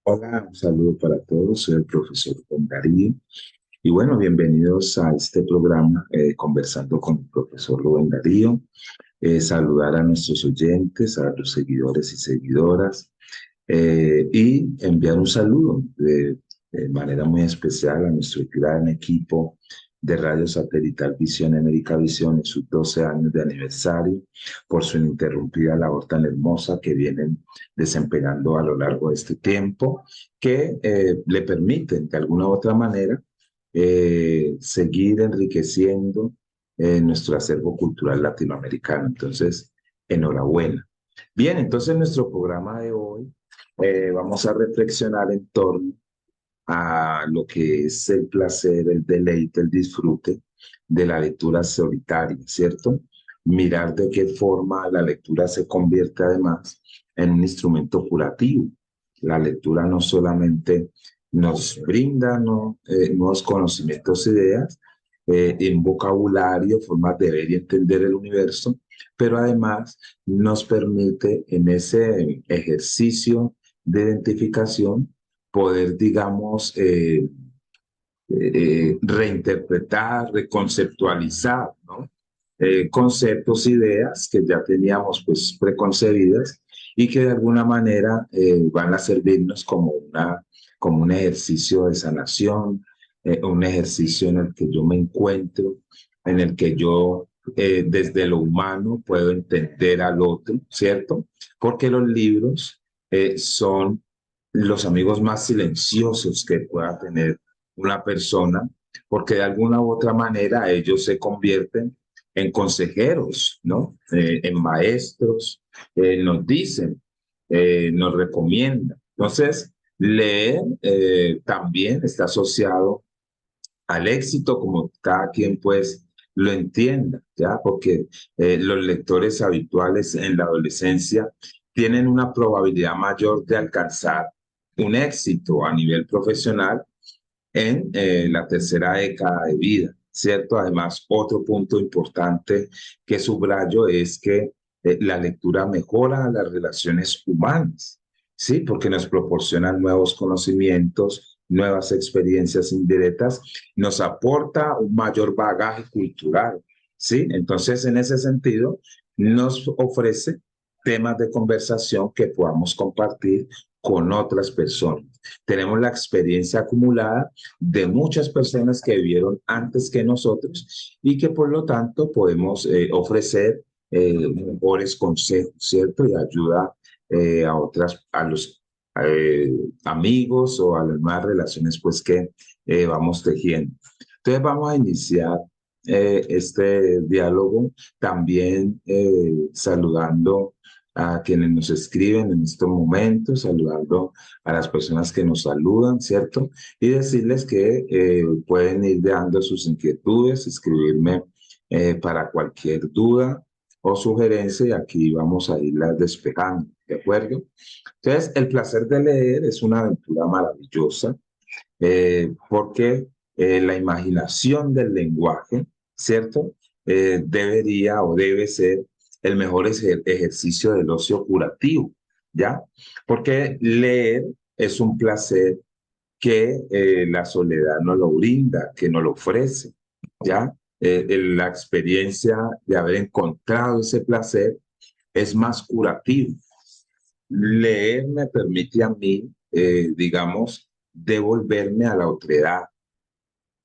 Hola, un saludo para todos. Soy el profesor Juan Darío. Y bueno, bienvenidos a este programa Conversando con el profesor Rubén Darío. Saludar a nuestros oyentes, a los seguidores y seguidoras, y enviar un saludo de manera muy especial a nuestro gran equipo de Radio Satelital Visión América Visión en sus 12 años de aniversario, por su ininterrumpida labor tan hermosa que vienen desempeñando a lo largo de este tiempo, que le permiten de alguna u otra manera seguir enriqueciendo nuestro acervo cultural latinoamericano. Entonces, enhorabuena. Bien, entonces nuestro programa de hoy vamos a reflexionar en torno a lo que es el placer, el deleite, el disfrute de la lectura solitaria, ¿cierto? Mirar de qué forma la lectura se convierte además en un instrumento curativo. La lectura no solamente nos brinda nuevos conocimientos, ideas, en vocabulario, formas de ver y entender el universo, pero además nos permite en ese ejercicio de identificación poder, digamos, reinterpretar, reconceptualizar, ¿no? Conceptos, ideas que ya teníamos pues preconcebidas y que de alguna manera van a servirnos como un ejercicio de sanación, un ejercicio en el que yo me encuentro, en el que yo desde lo humano puedo entender al otro, ¿cierto? Porque los libros son los amigos más silenciosos que pueda tener una persona, porque de alguna u otra manera ellos se convierten en consejeros, ¿no? En maestros, nos dicen, nos recomiendan. Entonces, leer también está asociado al éxito, como cada quien pues lo entienda, ¿ya? Porque los lectores habituales en la adolescencia tienen una probabilidad mayor de alcanzar un éxito a nivel profesional en la tercera década de vida, ¿cierto? Además, otro punto importante que subrayo es que la lectura mejora las relaciones humanas, ¿sí? Porque nos proporcionan nuevos conocimientos, nuevas experiencias indirectas, nos aporta un mayor bagaje cultural, ¿sí? Entonces, en ese sentido, nos ofrece temas de conversación que podamos compartir con otras personas. Tenemos la experiencia acumulada de muchas personas que vivieron antes que nosotros y que por lo tanto podemos ofrecer mejores consejos, ¿cierto? Y ayuda a los eh, amigos o a las nuevas relaciones pues que vamos tejiendo. Entonces vamos a iniciar este diálogo también saludando a quienes nos escriben en estos momentos, saludando a las personas que nos saludan, ¿cierto? Y decirles que pueden ir dando sus inquietudes, escribirme para cualquier duda o sugerencia y aquí vamos a irlas despejando, ¿de acuerdo? Entonces, el placer de leer es una aventura maravillosa porque la imaginación del lenguaje, ¿cierto? Debería o debe ser el mejor ejercicio del ocio curativo, ¿ya? Porque leer es un placer que la soledad no lo brinda, que no lo ofrece, ¿ya? La experiencia de haber encontrado ese placer es más curativo. Leer me permite a mí, digamos, devolverme a la otredad.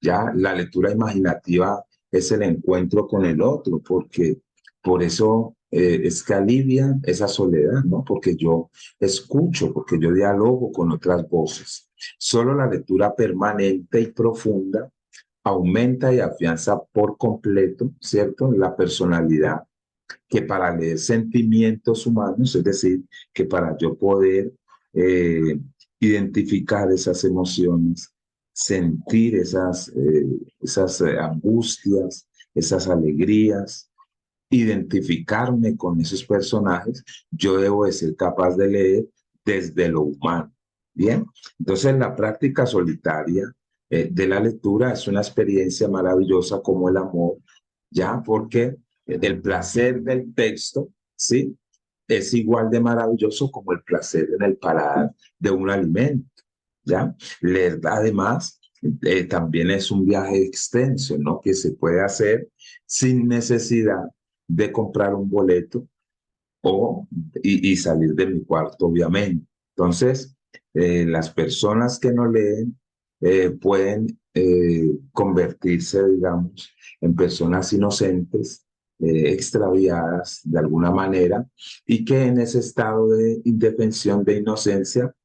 Ya la lectura imaginativa es el encuentro con el otro, porque por eso es que alivia esa soledad, ¿no? Porque yo escucho, porque yo dialogo con otras voces. Solo la lectura permanente y profunda aumenta y afianza por completo, ¿cierto? La personalidad, que para leer sentimientos humanos, es decir, que para yo poder eh, identificar esas emociones, sentir esas angustias, esas alegrías, identificarme con esos personajes, yo debo de ser capaz de leer desde lo humano. Bien, entonces la práctica solitaria de la lectura es una experiencia maravillosa como el amor, ya porque el placer del texto, ¿sí? Es igual de maravilloso como el placer en el paladar de un alimento. ¿ya? Leer, además, también es un viaje extenso, ¿no? Que se puede hacer sin necesidad de comprar un boleto y salir de mi cuarto, obviamente. Entonces, las personas que no leen pueden convertirse, digamos, en personas inocentes, extraviadas de alguna manera, y que en ese estado de indefensión, de inocencia,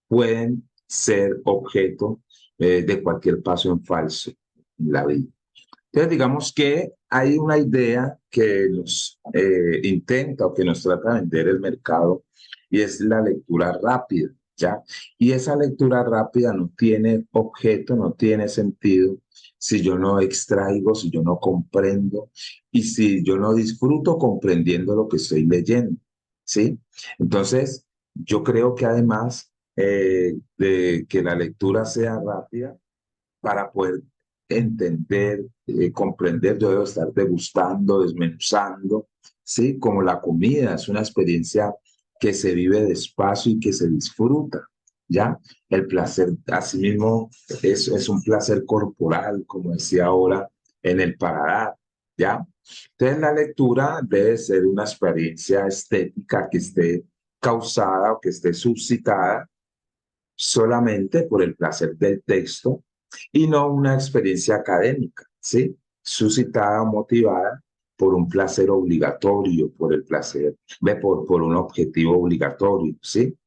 pueden ser objeto de cualquier paso en falso en la vida. Entonces, digamos que hay una idea que nos intenta o que nos trata de vender el mercado y es la lectura rápida, ¿ya? Y esa lectura rápida no tiene objeto, no tiene sentido si yo no extraigo, si yo no comprendo y si yo no disfruto comprendiendo lo que estoy leyendo, ¿sí? Entonces, yo creo que además de que la lectura sea rápida, para poder entender, comprender, yo debo estar degustando, desmenuzando, ¿sí? Como la comida es una experiencia que se vive despacio y que se disfruta, ¿ya? El placer, asimismo, es un placer corporal, como decía ahora, en el paladar, ¿ya? Entonces, la lectura debe ser una experiencia estética que esté causada o que esté suscitada solamente por el placer del texto y no una experiencia académica, ¿sí? Suscitada o motivada por un placer obligatorio, por el placer, por un objetivo obligatorio, ¿sí?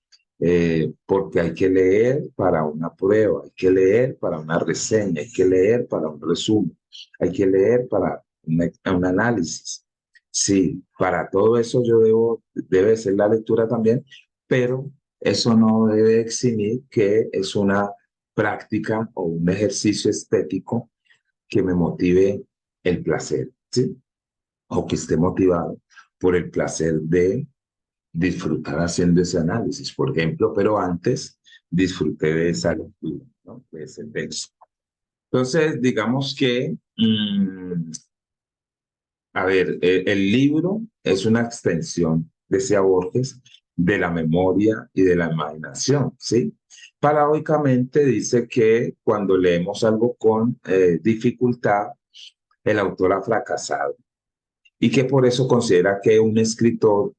Porque hay que leer para una prueba, hay que leer para una reseña, hay que leer para un resumen, hay que leer para un análisis. Sí, para todo eso debe ser la lectura también, pero eso no debe eximir que es una práctica o un ejercicio estético que me motive el placer, ¿sí? O que esté motivado por el placer de disfrutar haciendo ese análisis, por ejemplo, pero antes disfruté de esa lectura, ¿no? De ese texto. Entonces, digamos que, a ver, el libro es una extensión, decía Borges, de la memoria y de la imaginación, ¿sí? Paradójicamente dice que cuando leemos algo con dificultad, el autor ha fracasado y que por eso considera que un escritor,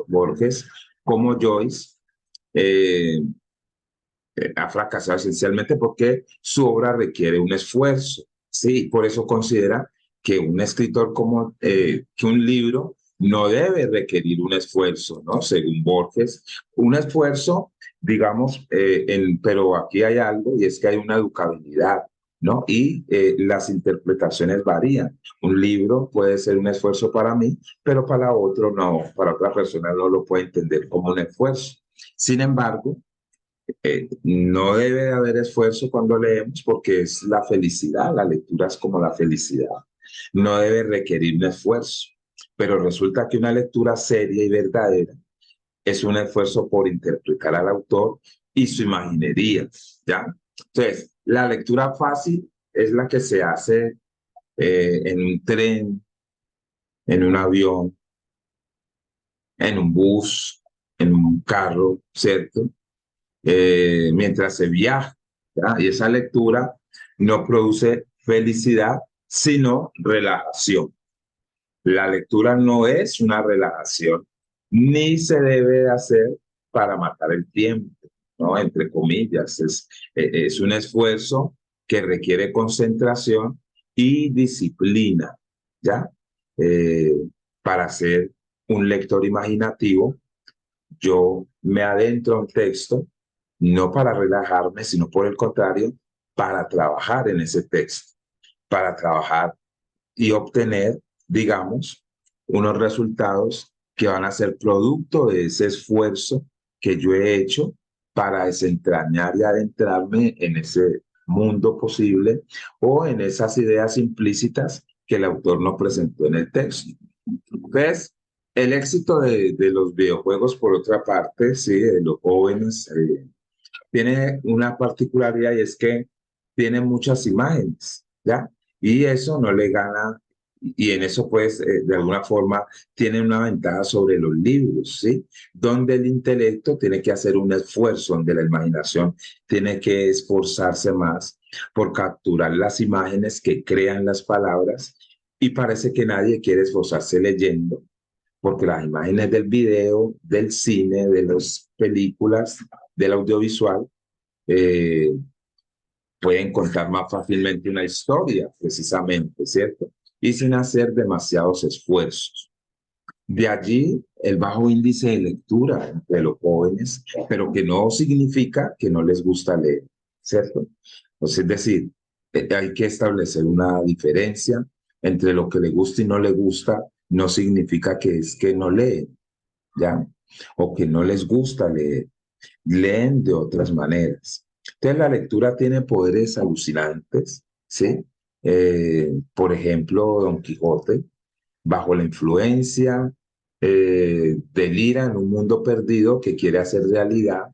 Borges, como Joyce, eh, ha fracasado esencialmente porque su obra requiere un esfuerzo, ¿sí? Por eso considera que un escritor que un libro no debe requerir un esfuerzo, ¿no? Según Borges, un esfuerzo, digamos, pero aquí hay algo y es que hay una educabilidad, ¿no? Y las interpretaciones varían. Un libro puede ser un esfuerzo para mí, pero para otro no, para otra persona no lo puede entender como un esfuerzo. Sin embargo, no debe de haber esfuerzo cuando leemos porque es la felicidad, la lectura es como la felicidad, no debe requerir un esfuerzo, pero resulta que una lectura seria y verdadera es un esfuerzo por interpretar al autor y su imaginería, ¿ya? Entonces, la lectura fácil es la que se hace en un tren, en un avión, en un bus, en un carro, ¿cierto? Mientras se viaja, ¿ya? Y esa lectura no produce felicidad, sino relajación. La lectura no es una relajación, ni se debe hacer para matar el tiempo, ¿no? Entre comillas, es un esfuerzo que requiere concentración y disciplina, ¿ya? Eh, para ser un lector imaginativo, yo me adentro a un texto no para relajarme, sino por el contrario, para trabajar en ese texto, para trabajar y obtener, digamos, unos resultados que van a ser producto de ese esfuerzo que yo he hecho para desentrañar y adentrarme en ese mundo posible o en esas ideas implícitas que el autor nos presentó en el texto. Entonces, el éxito de los videojuegos, por otra parte, sí, de los jóvenes, tiene una particularidad y es que tiene muchas imágenes, ¿ya? Y eso no le gana Y en eso, pues, de alguna forma, tienen una ventaja sobre los libros, ¿sí? Donde el intelecto tiene que hacer un esfuerzo, donde la imaginación tiene que esforzarse más por capturar las imágenes que crean las palabras, y parece que nadie quiere esforzarse leyendo, porque las imágenes del video, del cine, de las películas, del audiovisual, eh, pueden contar más fácilmente una historia, precisamente, ¿cierto? Y sin hacer demasiados esfuerzos. De allí el bajo índice de lectura entre los jóvenes, pero que no significa que no les gusta leer, ¿cierto? Pues es decir, hay que establecer una diferencia entre lo que le gusta y no le gusta, no significa que es que no leen, ¿ya? O que no les gusta leer, leen de otras maneras. Entonces la lectura tiene poderes alucinantes, ¿sí? Por ejemplo, Don Quijote, bajo la influencia, delira en un mundo perdido que quiere hacer realidad,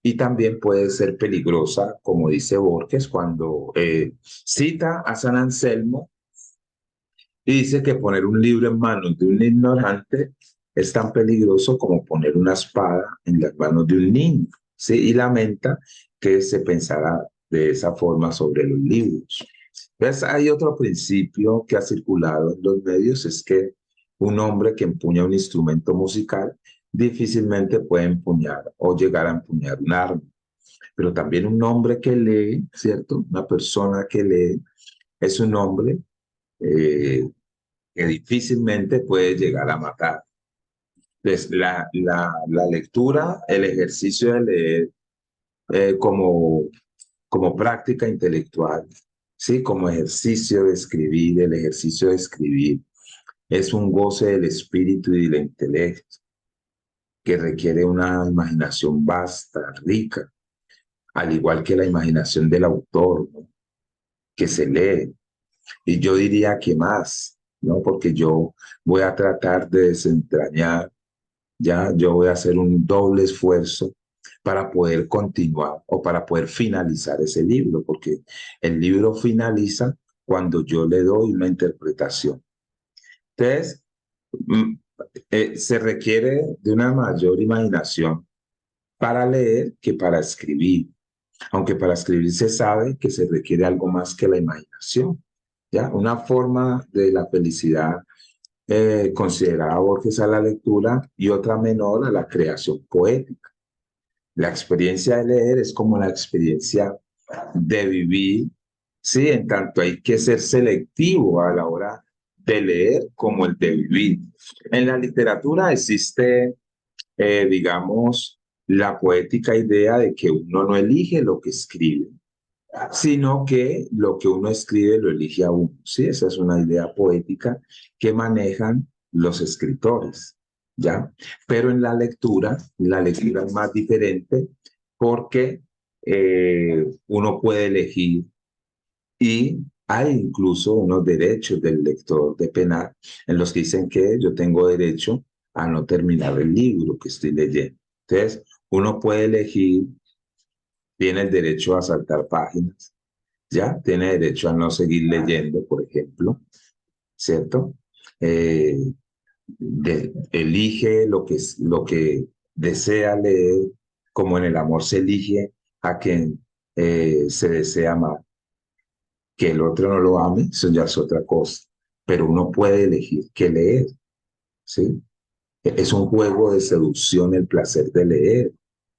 y también puede ser peligrosa, como dice Borges, cuando cita a San Anselmo y dice que poner un libro en manos de un ignorante es tan peligroso como poner una espada en las manos de un niño, ¿sí? Y lamenta que se pensara de esa forma sobre los libros. Entonces, hay otro principio que ha circulado en los medios, es que un hombre que empuña un instrumento musical difícilmente puede empuñar o llegar a empuñar un arma. Pero también un hombre que lee, ¿cierto? Una persona que lee es un hombre eh, que difícilmente puede llegar a matar. Entonces, la lectura, el ejercicio de leer como práctica intelectual, ¿sí? Como ejercicio de escribir, el ejercicio de escribir es un goce del espíritu y del intelecto que requiere una imaginación vasta, rica, al igual que la imaginación del autor, ¿no? Que se lee. Y yo diría que más, ¿no? Porque yo voy a tratar de desentrañar, ya yo voy a hacer un doble esfuerzo para poder continuar o para poder finalizar ese libro, porque el libro finaliza cuando yo le doy una interpretación. Entonces, mm, se requiere de una mayor imaginación para leer que para escribir, aunque para escribir se sabe que se requiere algo más que la imaginación, ¿ya? Una forma de la felicidad consideraba Borges a la lectura y otra menor a la creación poética. La experiencia de leer es como la experiencia de vivir, ¿sí? En tanto hay que ser selectivo a la hora de leer como el de vivir. En la literatura existe, digamos, la poética idea de que uno no elige lo que escribe, sino que lo que uno escribe lo elige a uno. Sí, esa es una idea poética que manejan los escritores, ¿ya? Pero en la lectura es más diferente porque uno puede elegir, y hay incluso unos derechos del lector de penal en los que dicen que yo tengo derecho a no terminar el libro que estoy leyendo. Entonces, uno puede elegir, tiene el derecho a saltar páginas, ¿ya? Tiene derecho a no seguir leyendo, por ejemplo, ¿cierto? Eh, elige lo que desea leer, como en el amor se elige a quien se desea amar. Que el otro no lo ame, eso ya es otra cosa, pero uno puede elegir qué leer, ¿sí? Es un juego de seducción el placer de leer,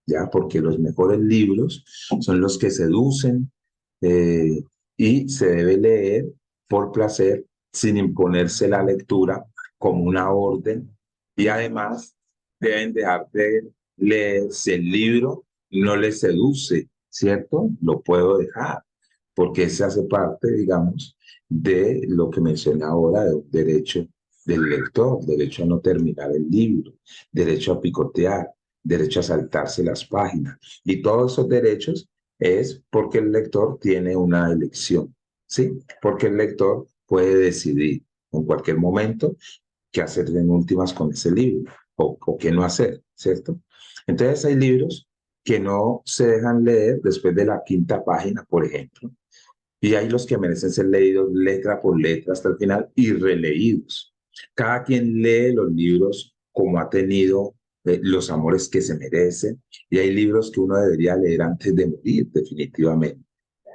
¿ya? Porque los mejores libros son los que seducen, eh, y se debe leer por placer sin imponerse la lectura como una orden, y además deben dejar de leer si el libro no les seduce, ¿cierto? Lo puedo dejar, porque ese hace parte, digamos, de lo que mencioné ahora, de un derecho del lector, derecho a no terminar el libro, derecho a picotear, derecho a saltarse las páginas. Y todos esos derechos es porque el lector tiene una elección, ¿sí? Porque el lector puede decidir en cualquier momento qué hacer en últimas con ese libro o qué no hacer, ¿cierto? Entonces hay libros que no se dejan leer después de la quinta página, por ejemplo, Y hay los que merecen ser leídos letra por letra hasta el final y releídos. Cada quien lee los libros como ha tenido los amores que se merecen, y hay libros que uno debería leer antes de morir, definitivamente.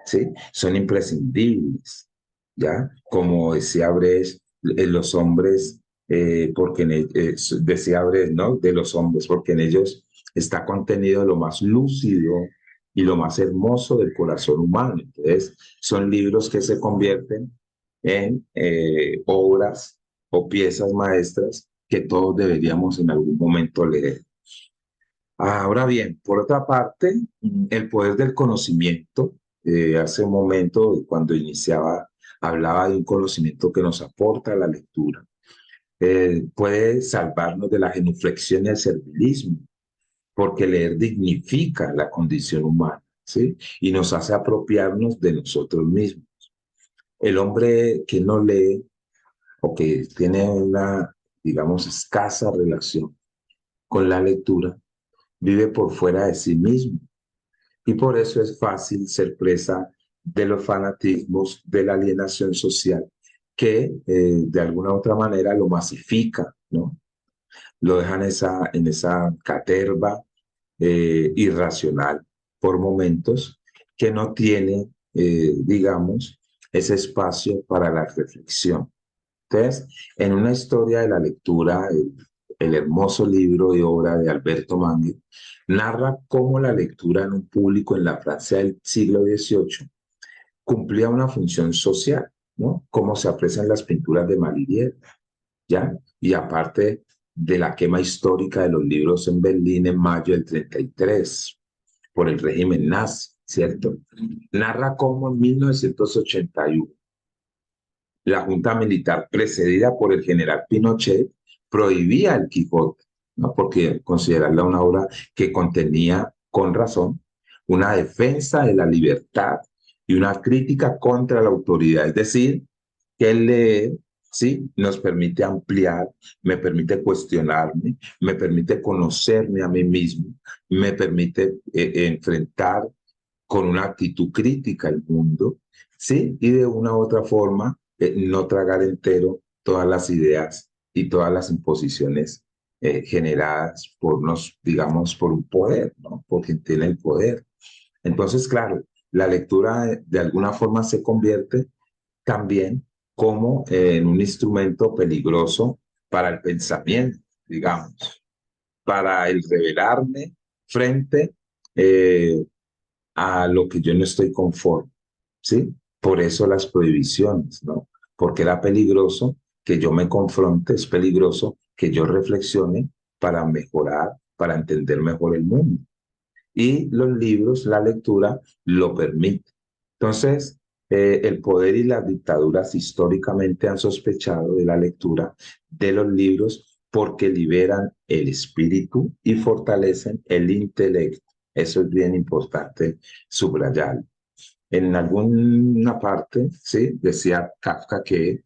¿Sí? Son imprescindibles, ¿ya? Como decía Brecht, los hombres, decía Brecht, ¿no? De los hombres, porque en ellos está contenido lo más lúcido y lo más hermoso del corazón humano. Entonces, son libros que se convierten en obras o piezas maestras que todos deberíamos en algún momento leer. Ahora bien, por otra parte, el poder del conocimiento. Hace un momento, cuando iniciaba, hablaba de un conocimiento que nos aporta la lectura. Puede salvarnos de la genuflexión y el servilismo, porque leer dignifica la condición humana, ¿sí? Y nos hace apropiarnos de nosotros mismos. El hombre que no lee o que tiene una, digamos, escasa relación con la lectura, vive por fuera de sí mismo. Y por eso es fácil ser presa de los fanatismos, de la alienación social, que de alguna u otra manera lo masifica, ¿no? Lo dejan en esa caterva irracional por momentos, que no tiene, digamos, ese espacio para la reflexión. Entonces, en una historia de la lectura, el hermoso libro y obra de Alberto Mangue narra cómo la lectura en un público en la Francia del siglo XVIII cumplía una función social, ¿no? Cómo se aprecian las pinturas de Mallarmé, ¿ya? Y aparte de la quema histórica de los libros en Berlín en mayo del 33 por el régimen nazi, ¿cierto? Narra cómo en 1981 la junta militar precedida por el general Pinochet prohibía el Quijote, ¿no? Porque considerarla una obra que contenía, con razón, una defensa de la libertad y una crítica contra la autoridad. Es decir, que el leer, ¿sí? Nos permite ampliar, me permite cuestionarme, me permite conocerme a mí mismo, me permite enfrentar con una actitud crítica el mundo, ¿sí? Y de una u otra forma, no tragar entero todas las ideas y todas las imposiciones generadas por nos, digamos, por un poder, ¿no? Por quien tiene el poder. Entonces, claro, la lectura de alguna forma se convierte también como en un instrumento peligroso para el pensamiento, digamos, para el revelarme frente a lo que yo no estoy conforme, ¿sí? Por eso las prohibiciones, ¿no? Porque era peligroso que yo me confronte, es peligroso que yo reflexione para mejorar, para entender mejor el mundo. Y los libros, la lectura, lo permite. Entonces, el poder y las dictaduras históricamente han sospechado de la lectura de los libros porque liberan el espíritu y fortalecen el intelecto. Eso es bien importante subrayar. En alguna parte, ¿sí? Decía Kafka que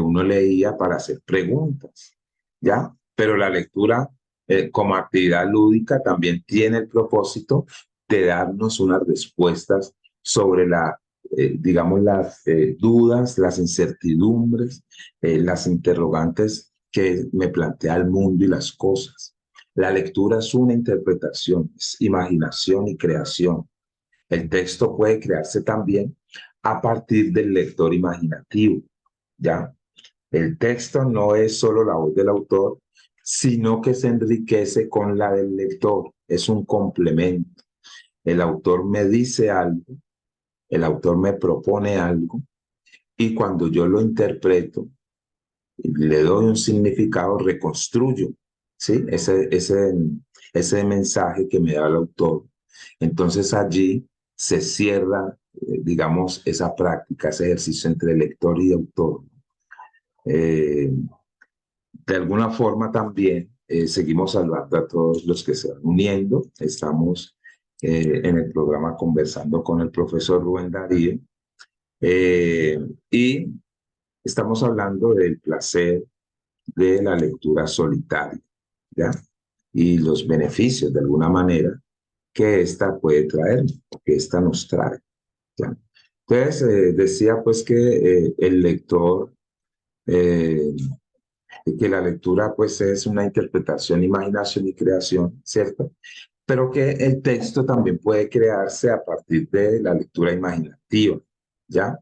uno leía para hacer preguntas, ¿ya? Pero la lectura como actividad lúdica también tiene el propósito de darnos unas respuestas sobre digamos, las dudas, las incertidumbres, las interrogantes que me plantea el mundo y las cosas. La lectura es una interpretación, es imaginación y creación. El texto puede crearse también a partir del lector imaginativo, ¿ya? El texto no es solo la voz del autor, sino que se enriquece con la del lector. Es un complemento. El autor me dice algo, el autor me propone algo, y cuando yo lo interpreto, le doy un significado, reconstruyo, ¿sí? Ese mensaje que me da el autor. Entonces allí se cierra, digamos, esa práctica, ese ejercicio entre lector y autor. Eh, de alguna forma también seguimos saludando a todos los que se van uniendo. Estamos en el programa conversando con el profesor Rubén Darío, y estamos hablando del placer de la lectura solitaria, ¿ya? Y los beneficios, de alguna manera, que ésta puede traer, o que ésta nos trae, ¿ya? Entonces, decía pues que el lector, eh, que la lectura pues es una interpretación, imaginación y creación, ¿cierto? Pero que el texto también puede crearse a partir de la lectura imaginativa, ¿ya?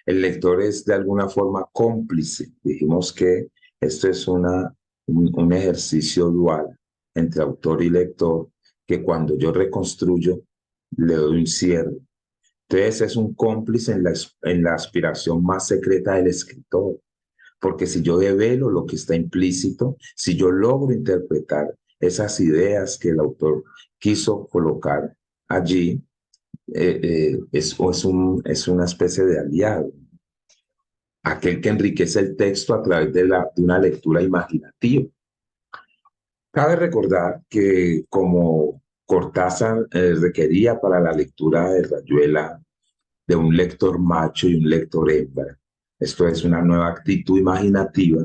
El lector es de alguna forma cómplice. Dijimos que esto es un ejercicio dual entre autor y lector, que cuando yo reconstruyo, le doy un cierre. Entonces es un cómplice en la aspiración más secreta del escritor, porque si yo develo lo que está implícito, si yo logro interpretar esas ideas que el autor quiso colocar allí, es una especie de aliado, aquel que enriquece el texto a través de una lectura imaginativa. Cabe recordar que como Cortázar requería para la lectura de Rayuela de un lector macho y un lector hembra, esto es una nueva actitud imaginativa,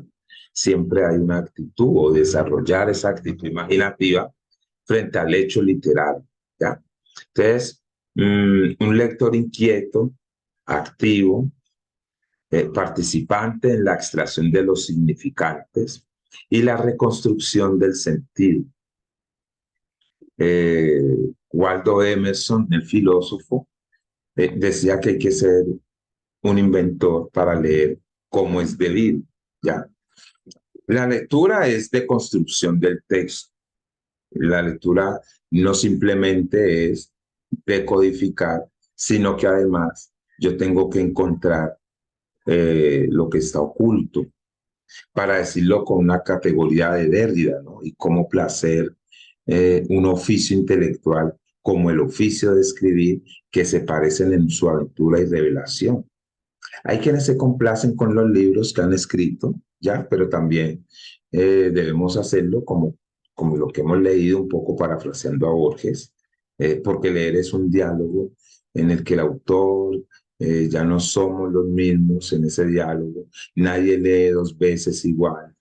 siempre hay una actitud o desarrollar esa actitud imaginativa frente al hecho literario, ¿ya? Entonces, un lector inquieto, activo, participante en la extracción de los significantes y la reconstrucción del sentido. Waldo Emerson, el filósofo, decía que hay que ser un inventor para leer como es debido, ¿ya? La lectura es de construcción del texto. La lectura no simplemente es decodificar, sino que además yo tengo que encontrar lo que está oculto, para decirlo con una categoría de Derrida, ¿no? Y como placer un oficio intelectual como el oficio de escribir, que se parecen en su aventura y revelación. Hay quienes se complacen con los libros que han escrito, ¿ya? Pero también debemos hacerlo como lo que hemos leído, un poco parafraseando a Borges, porque leer es un diálogo en el que el autor, ya no somos los mismos en ese diálogo, nadie lee dos veces igual,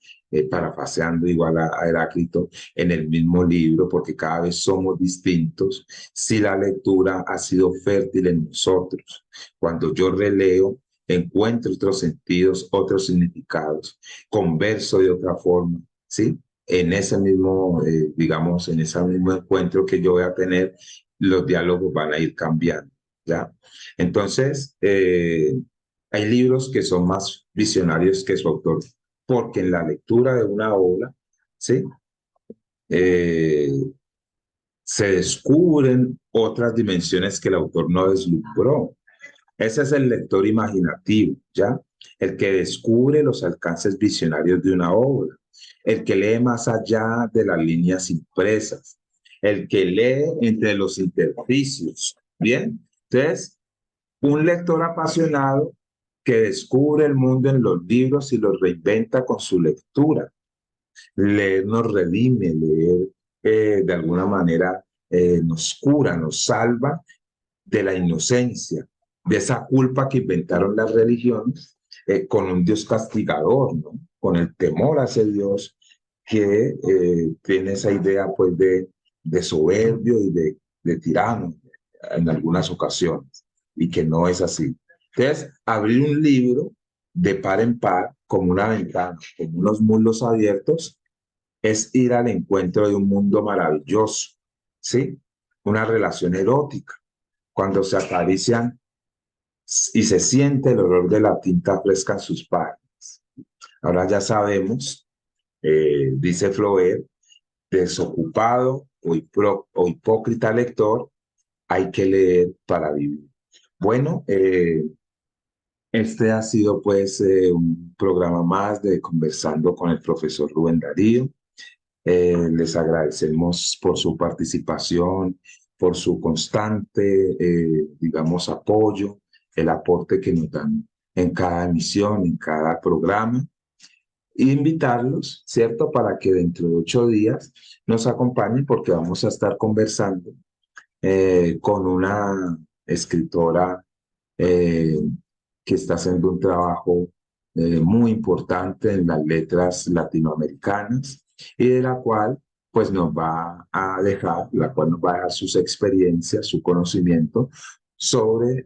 parafraseando igual a Heráclito en el mismo libro, porque cada vez somos distintos si la lectura ha sido fértil en nosotros. Cuando yo releo, encuentro otros sentidos, otros significados, converso de otra forma, ¿sí? En ese mismo, digamos, en ese mismo encuentro que yo voy a tener, los diálogos van a ir cambiando, ¿ya? Entonces, hay libros que son más visionarios que su autor, porque en la lectura de una obra, ¿sí? Eh, Se descubren otras dimensiones que el autor no deslumbró. Ese es el lector imaginativo, ¿ya? El que descubre los alcances visionarios de una obra, el que lee más allá de las líneas impresas, el que lee entre los intersticios, ¿bien? Entonces, un lector apasionado que descubre el mundo en los libros y los reinventa con su lectura. Leer nos redime, leer de alguna manera nos cura, nos salva de la inocencia, de esa culpa que inventaron las religiones con un Dios castigador, ¿no? Con el temor a ese Dios que tiene esa idea pues de soberbio y de tirano en algunas ocasiones, y que no es así. Entonces, abrir un libro de par en par, como una ventana, con unos muslos abiertos, es ir al encuentro de un mundo maravilloso, ¿sí? Una relación erótica, cuando se acarician y se siente el olor de la tinta fresca en sus páginas. Ahora ya sabemos, dice Flaubert, desocupado o hipócrita lector, hay que leer para vivir. Bueno, este ha sido pues un programa más de Conversando con el profesor Rubén Darío. Les agradecemos por su participación, por su constante, digamos, apoyo, el aporte que nos dan en cada emisión, en cada programa. E invitarlos, ¿cierto?, para que dentro de 8 días nos acompañen, porque vamos a estar conversando con una escritora eh, que está haciendo un trabajo muy importante en las letras latinoamericanas, y de la cual pues nos va a dejar, la cual nos va a dejar sus experiencias, su conocimiento sobre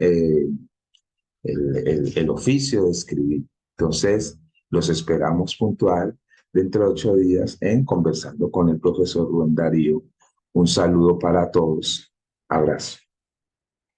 el oficio de escribir. Entonces, los esperamos puntual dentro de 8 días en Conversando con el profesor Rubén Darío. Un saludo para todos. Abrazo.